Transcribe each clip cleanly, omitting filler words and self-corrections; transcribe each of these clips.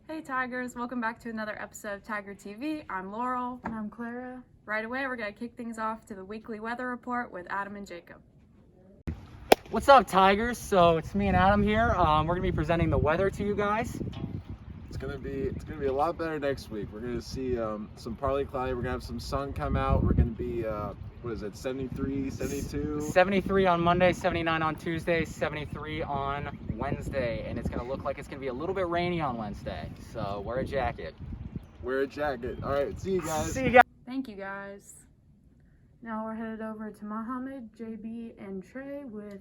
Hey Tigers, welcome back to another episode of Tiger TV. I'm Laurel. And I'm Clara. Right away, we're going to kick things off to the weekly weather report with Adam and Jacob. What's up, Tigers? So it's me and Adam here. We're gonna be presenting the weather to you guys. It's gonna be a lot better next week. We're gonna see some partly cloudy. We're gonna have some sun come out. We're gonna be 73, 72. 73 on Monday, 79 on Tuesday, 73 on Wednesday, and it's gonna look like it's gonna be a little bit rainy on Wednesday. So wear a jacket. Wear a jacket. All right, see you guys. See you guys. Thank you guys. Now we're headed over to Mohammed, JB, and Trey with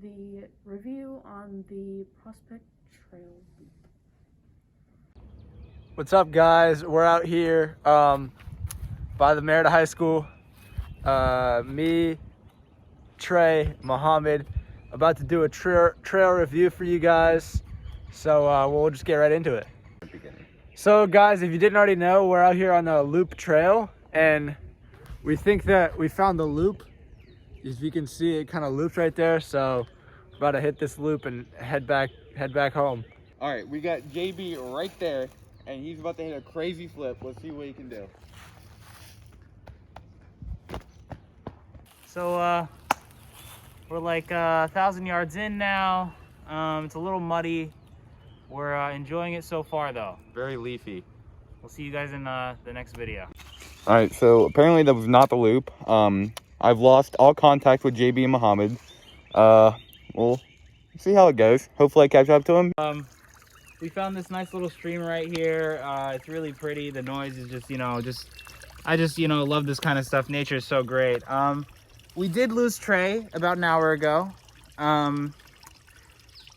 the review on the Prospect Trail. What's up, guys? We're out here by the Merida High School. Me, Trey, Mohammed, about to do a trail review for you guys. So we'll just get right into it. So guys, if you didn't already know, we're out here on the Loop Trail, and we think that we found the loop. As you can see, it kind of loops right there. So we're about to hit this loop and head back home. All right, we got JB right there, and he's about to hit a crazy flip. Let's see what he can do. So we're like 1,000 yards in now. It's a little muddy. We're enjoying it so far, though. Very leafy. We'll see you guys in the next video. All right, so apparently that was not the loop. I've lost all contact with JB and Mohammed. We'll see how it goes. Hopefully I catch up to him. We found this nice little stream right here. It's really pretty. The noise is just, I just love this kind of stuff. Nature is so great. We did lose Trey about an hour ago.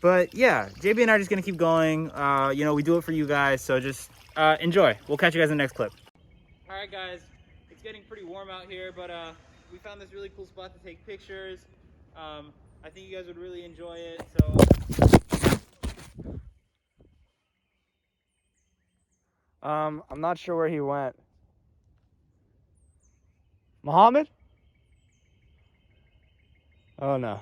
But yeah, JB and I are just gonna keep going. We do it for you guys, so just enjoy. We'll catch you guys in the next clip. All right, guys, it's getting pretty warm out here, but we found this really cool spot to take pictures. I think you guys would really enjoy it. So. I'm not sure where he went. Mohammed? Oh no.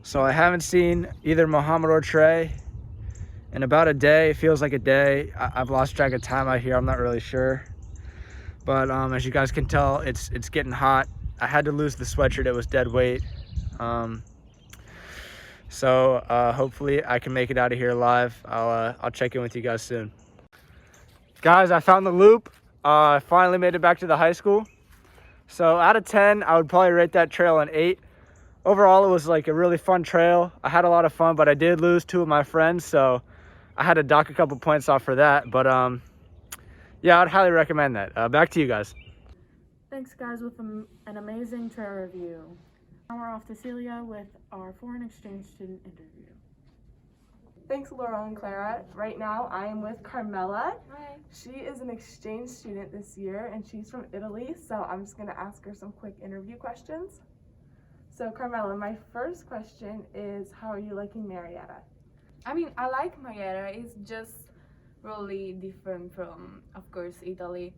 So I haven't seen either Mohammed or Trey in about a day. It feels like a day. I've lost track of time out here. I'm not really sure. But as you guys can tell, it's getting hot. I had to lose the sweatshirt. It was dead weight. So hopefully I can make it out of here alive. I'll check in with you guys soon. Guys, I found the loop. I finally made it back to the high school. So out of 10, I would probably rate that trail an 8. Overall, it was like a really fun trail. I had a lot of fun, but I did lose 2 of my friends, so I had to dock a couple points off for that. But yeah, I'd highly recommend that. Back to you guys. Thanks, guys, with an amazing trail review. Now we're off to Celia with our foreign exchange student interview. Thanks, Laurel and Clara. Right now, I am with Carmela. Hi. She is an exchange student this year, and she's from Italy, so I'm just going to ask her some quick interview questions. So, Carmela, my first question is, how are you liking Marietta? I mean, I like Marietta. It's just really different from, of course, Italy,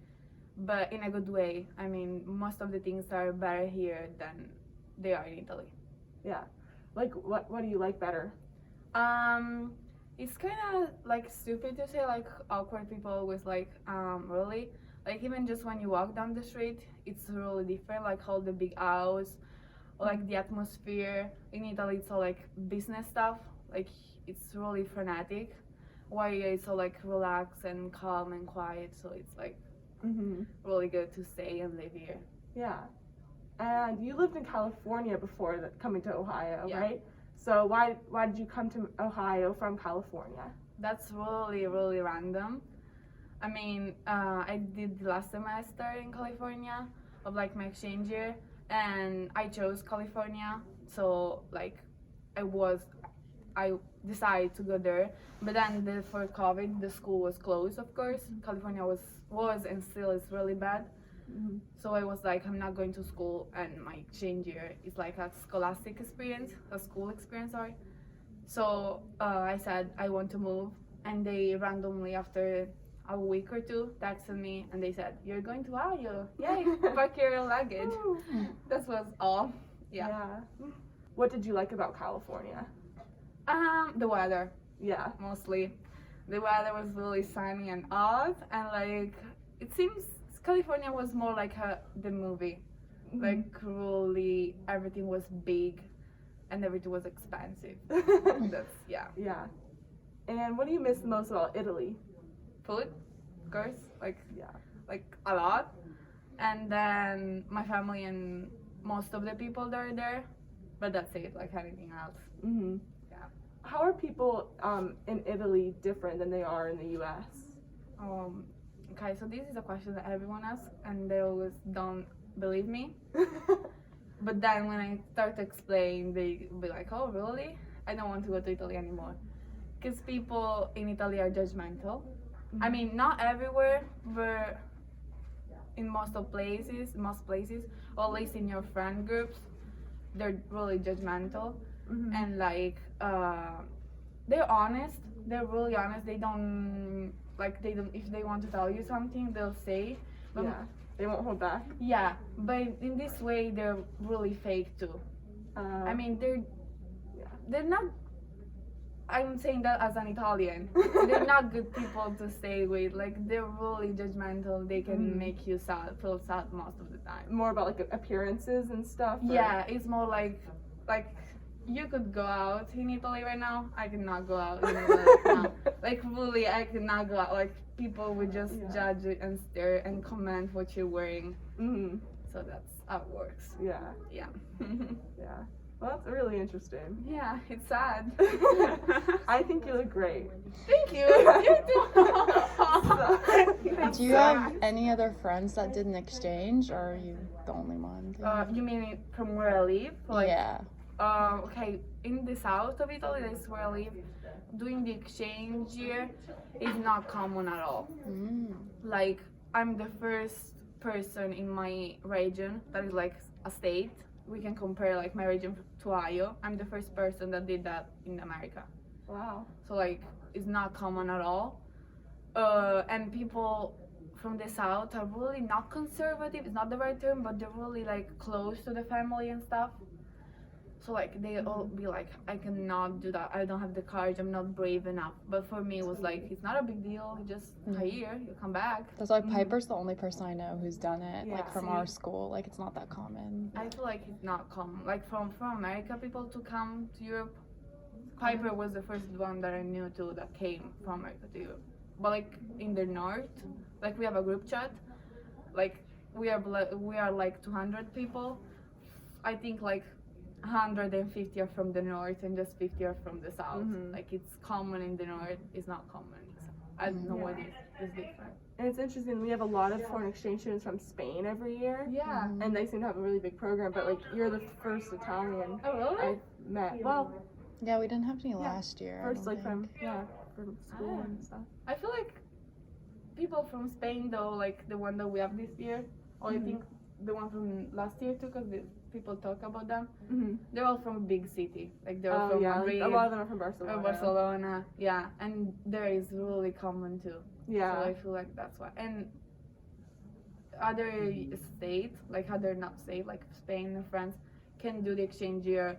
but in a good way. I mean, most of the things are better here than they are in Italy. Yeah. Like, what do you like better? It's kind of like stupid to say, like awkward people always really, like even just when you walk down the street, it's really different, like all the big aisles, like the atmosphere. In Italy, it's all like business stuff, like it's really frenetic, while here it's all like relaxed and calm and quiet, so it's like really good to stay and live here. Yeah. And you lived in California before coming to Ohio, Yeah. right? So why did you come to Ohio from California? That's really random. I mean, I did the last semester in California of like my exchange year, and I chose California. So like, I decided to go there. But then for COVID, the school was closed. Of course, California was and still is really bad. So I was like, I'm not going to school, and my exchange year is like a school experience, sorry. So I said I want to move, and they randomly after a week or two texted me and they said, "You're going to Ohio, yay, pack your luggage." That was all. Yeah. What did you like about California? The weather. Yeah. Mostly. The weather was really sunny and hot, and like it seems California was more like the movie. Like really everything was big and everything was expensive. That's yeah. Yeah. And what do you miss the most about Italy? Food, of course, like Yeah. like a lot. And then my family and most of the people that are there. But that's it, like anything else. Mm-hmm. Yeah. How are people in Italy different than they are in the U.S.? Okay, so this is a question that everyone asks and they always don't believe me. But then when I start to explain, they be like, oh, really? I don't want to go to Italy anymore. Because people in Italy are judgmental. I mean, not everywhere, but in most places, or at least in your friend groups, they're really judgmental. And like, they're honest. They're really honest. They don't, if they want to tell you something, they'll say. But Yeah. They won't hold back. yeah, but in this way, they're really fake too. I mean, they're not. I'm saying that as an Italian. They're not good people to stay with. Like they're really judgmental. They can make you feel sad most of the time. More about like appearances and stuff. Or- Yeah, it's more like you could go out in Italy right now. I cannot go out in Italy right now. Like really, I cannot go out. Like people would just judge it and stare and comment what you're wearing. Mm-hmm. So that's how it works. Yeah. Yeah. Yeah. Well, that's really interesting. Yeah, it's sad. I think you look great. Thank you. You too. Do you have any other friends that did an exchange, or are you the only one? You mean from where I live? Like, yeah. Okay, in the south of Italy, that's where I live. Doing the exchange year is not common at all. Like, I'm the first person in my region that is like a state. We can compare like my region to Ohio. I'm the first person that did that in America. Wow. So like, it's not common at all. And people from the south are really not conservative. It's not the right term, but they're really like close to the family and stuff. So like they all be like, I cannot do that. I don't have the courage. I'm not brave enough. But for me, it was like, it's not a big deal. You just a year, you come back. That's why Piper's the only person I know who's done it, Yeah. like from our school. Like it's not that common. I feel like it's not common. Like from America, people to come to Europe. Piper was the first one that I knew too that came from America to Europe. But like in the north, like we have a group chat. Like we are like 200 people. I think like 150 are from the north and just 50 are from the south. Like it's common in the north, it's not common. I don't know what is different. And it's interesting, we have a lot of foreign exchange students from Spain every year. Yeah. And they seem to have a really big program, but like you're the first Italian Oh really? I've met. Well, Yeah, we didn't have any last year. I first don't like think. from school and stuff. I feel like people from Spain though, like the one that we have this year, or I think the one from last year too, because people talk about them. They're all from a big city, like they're Oh from yeah, Madrid a lot of them are from or Barcelona. Barcelona. Yeah, and there is really common too. Yeah. So I feel like that's why. And other states, like other not states, like Spain and France, can do the exchange year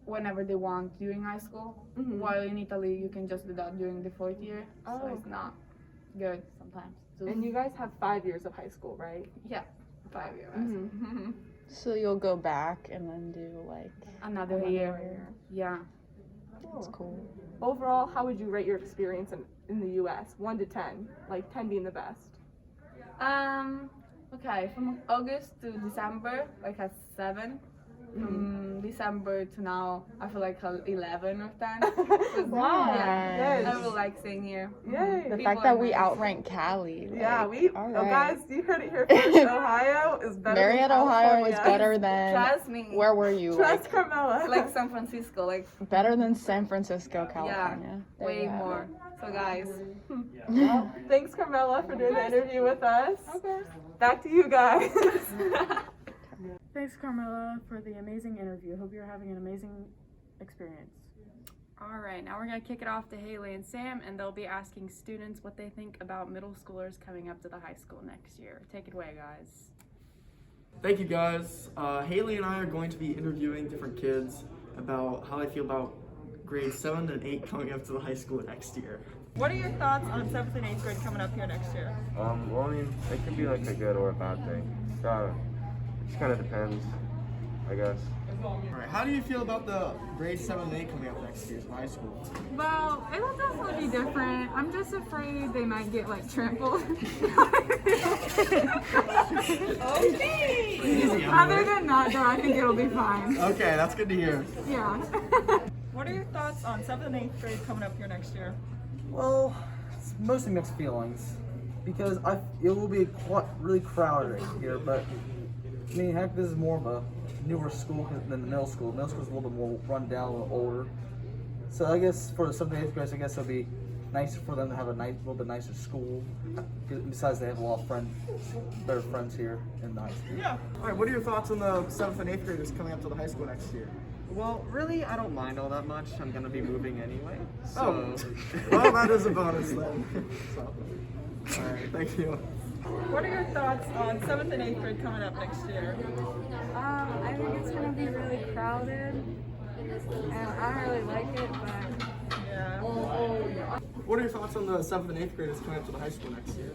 whenever they want during high school. While in Italy, you can just do that during the fourth year. Oh, So it's okay. not good sometimes too. And you guys have 5 years of high school, right? Yeah, 5 years. So you'll go back and then do like Another year. Yeah. That's cool. Overall, how would you rate your experience in the U.S.? 1 to 10, like 10 being the best. Okay, from August to December, like a 7. From December to now, I feel like a 11 or 10. 'Cause, Wow. Yeah, Yes. I really like staying here. Yay! The People fact that are we nice. outrank Cali. Like, Yeah, we. all Oh, right. guys, you heard it here first. Ohio is better. Marietta, than Ohio is California. better than. Trust me. Where were you? Trust Carmela. Like San Francisco, like Better than San Francisco, California. There way you have more. So guys, Well, thanks, Carmela, for doing the interview with us. Back to you guys. Thanks, Carmela, for the amazing interview. Hope you're having an amazing experience. All right, now we're going to kick it off to Haley and Sam, and they'll be asking students what they think about middle schoolers coming up to the high school next year. Take it away, guys. Thank you guys. Haley and I are going to be interviewing different kids about how they feel about grades 7 and 8 coming up to the high school next year. What are your thoughts on 7th and 8th grade coming up here next year? Well, I mean, it could be like a good or a bad thing. So, it just kind of depends, I guess. Alright, how do you feel about the grades 7 and 8 coming up next year in high school? Well, it'll definitely be different. I'm just afraid they might get like trampled. Other than that, though, I think it'll be fine. Okay, that's good to hear. Yeah. What are your thoughts on 7th and 8th grade coming up here next year? Well, it's mostly mixed feelings because it will be really crowded here. But I mean, heck, this is more of a newer school than the middle school. Middle school is a little bit more run down, a little older. So I guess for the 7th and 8th grades, I guess it'll be nice for them to have a little bit nicer school. Besides, they have a lot of better friends here in the high school. Yeah. Alright, what are your thoughts on the 7th and 8th graders coming up to the high school next year? Well, really, I don't mind all that much. I'm gonna be moving anyway. So. Well, that is a bonus then. So. Alright, thank you. What are your thoughts on 7th and 8th grade coming up next year? I think it's going to be really crowded, and I don't really like it, but yeah. What are your thoughts on the 7th and 8th graders coming up to the high school next year?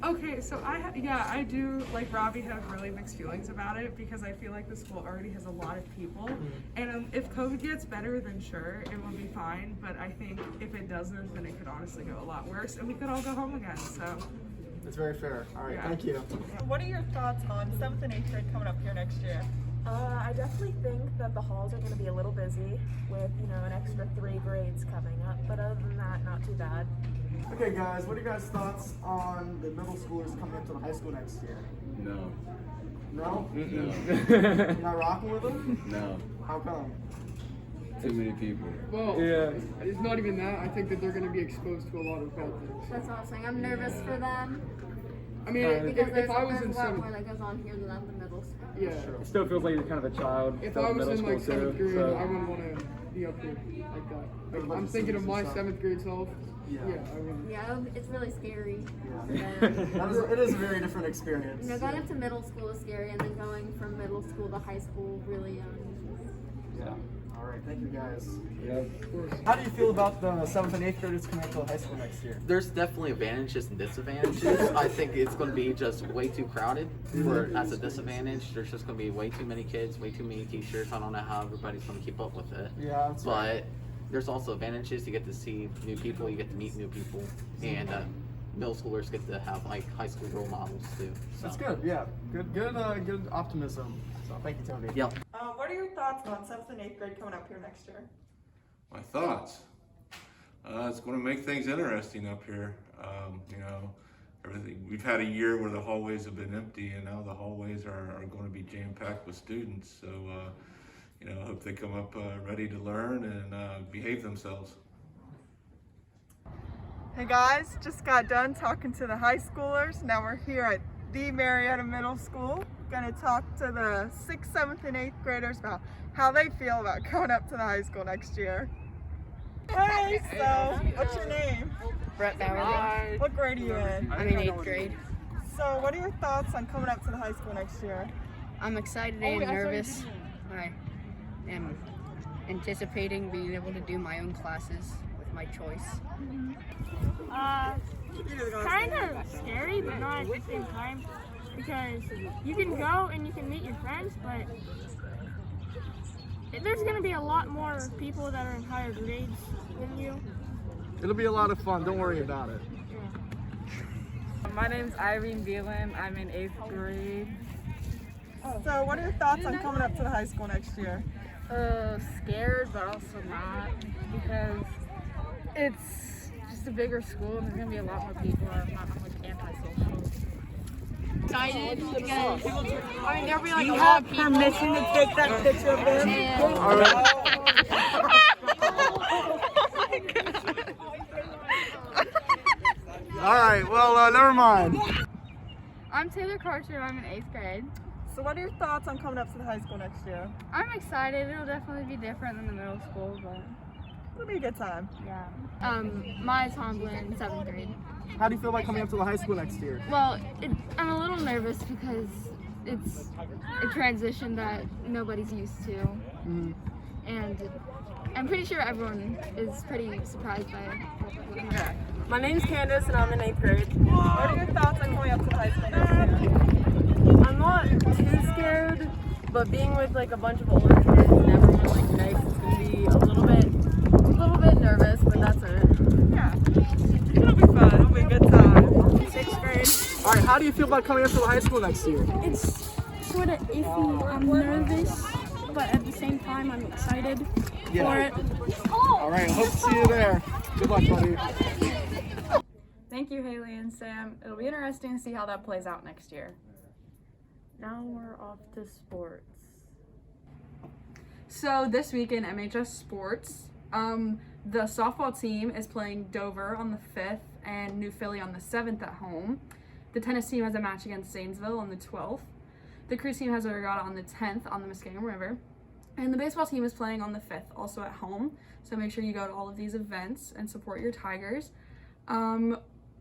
Okay, so I do, like Robbie, have really mixed feelings about it because I feel like the school already has a lot of people. And if COVID gets better, then sure, it will be fine. But I think if it doesn't, then it could honestly go a lot worse and we could all go home again, so. That's very fair. Alright, Yeah. thank you. What are your thoughts on 7th and 8th grade coming up here next year? I definitely think that the halls are going to be a little busy with, an extra 3 grades coming up. But other than that, not too bad. Okay guys, what are your guys' thoughts on the middle schoolers coming up to the high school next year? No. No? No. You're not rocking with them? No. How come? Too many people. Well, it's not even that. I think that they're going to be exposed to a lot of bad things. that's what I'm saying. I'm nervous for them. I mean, Because if I was there's in a lot 7th, more that goes on here than at the middle school. yeah. It still feels like you're kind of a child. If still I was middle in like school 7th too, grade, so. I wouldn't want to be up here like that. What about I'm the thinking of seniors my and stuff? 7th grade self. Yeah. I wouldn't. Yeah, it's really scary. It is a very different experience. Going up to middle school is scary, and then going from middle school to high school really Yeah. Alright, thank you guys. Yeah, of course. How do you feel about the 7th and 8th graders coming up to the high school next year? There's definitely advantages and disadvantages. I think it's going to be just way too crowded. As a disadvantage, there's just going to be way too many kids, way too many t-shirts. I don't know how everybody's going to keep up with it. Yeah, that's right. But there's also advantages. You get to see new people, you get to meet new people, and middle schoolers get to have like high school role models too. So. That's good, yeah. Good optimism. So thank you, Tony. Yep. What are your thoughts on 7th and 8th grade coming up here next year? My thoughts? It's going to make things interesting up here. Everything. We've had a year where the hallways have been empty, and now the hallways are going to be jam-packed with students. So, I hope they come up ready to learn and behave themselves. Hey guys, just got done talking to the high schoolers. Now we're here at the Marietta Middle School. Gonna talk to the 6th, 7th, and 8th graders about how they feel about going up to the high school next year. Hey, so what's your name? Brett Bowerly. What grade are you in? I'm in 8th grade. So what are your thoughts on coming up to the high school next year? I'm excited and nervous. I am anticipating being able to do my own classes with my choice. Kind of scary, but not at the same time, because you can go and you can meet your friends, but there's going to be a lot more people that are in higher grades than you. It'll be a lot of fun. Don't worry about it. My name's Irene Beelan. I'm in 8th grade. So what are your thoughts on coming up to the high school next year? Scared, but also not, because it's just a bigger school and there's going to be a lot more people. I'm like antisocial. Excited because there'll be like Do you a lot have of people. permission to take that picture of them? Alright, well, never mind. I'm Taylor Carter. I'm in 8th grade. So what are your thoughts on coming up to the high school next year? I'm excited. It'll definitely be different than the middle school, but it'll be a good time. Yeah. Maya Tomlin, 7th grade. How do you feel about coming up to the high school next year? Well, I'm a little nervous because it's a transition that nobody's used to, and I'm pretty sure everyone is pretty surprised by what happened. My name's Candace and I'm in 8th grade. What are your thoughts on going up to the high school next year? I'm not too scared, but being with like a bunch of older kids and everyone like nice, it's gonna be a little bit nervous, but that's it. Yeah. It'll be fun. It'll be a good time. 6th grade. All right, how do you feel about coming up to the high school next year? It's sort of iffy. I'm nervous, but at the same time, I'm excited for it. All right, hope to see you there. Good luck, buddy. Thank you, Haley and Sam. It'll be interesting to see how that plays out next year. Now we're off to sports. So this week in MHS sports, the softball team is playing Dover on the 5th and New Philly on the 7th at home. The tennis team has a match against Zanesville on the 12th. The cruise team has a regatta on the 10th on the Muskingum River. And the baseball team is playing on the 5th, also at home. So make sure you go to all of these events and support your Tigers.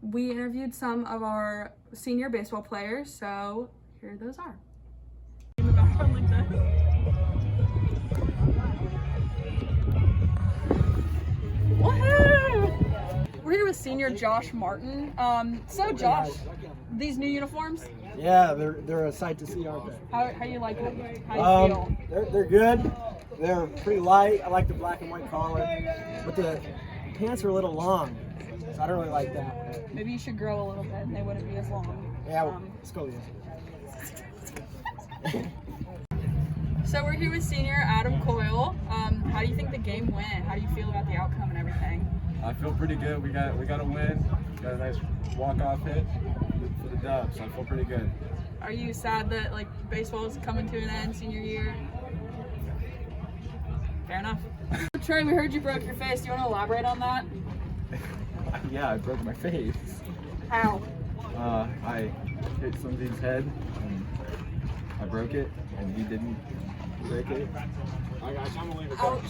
We interviewed some of our senior baseball players, so here those are. Woohoo! We're here with senior Josh Martin. So Josh, these new uniforms, Yeah, they're a sight to see, aren't they? how you like them? How do you feel? They're good. They're pretty light. I like the black and white collar, but the pants are a little long, so I don't really like that. Maybe you should grow a little bit and they wouldn't be as long. Yeah, let's go. So we're here with senior Adam Coyle. How do you think the game went? How do you feel about the outcome and everything? I feel pretty good. We got a win. Got a nice walk-off hit for the dub, so I feel pretty good. Are you sad that like baseball is coming to an end senior year? Fair enough. Trey, we heard you broke your face. Do you want to elaborate on that? Yeah, I broke my face. How? I hit somebody's head and I broke it, and he didn't break it. Ouch.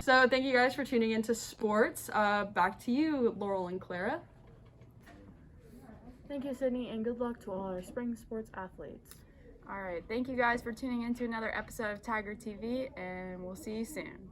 So thank you guys for tuning into sports. Back to you, Laurel and Clara. Thank you, Sydney, and good luck to all our spring sports athletes. All right, thank you guys for tuning in to another episode of Tiger TV, and we'll see you soon.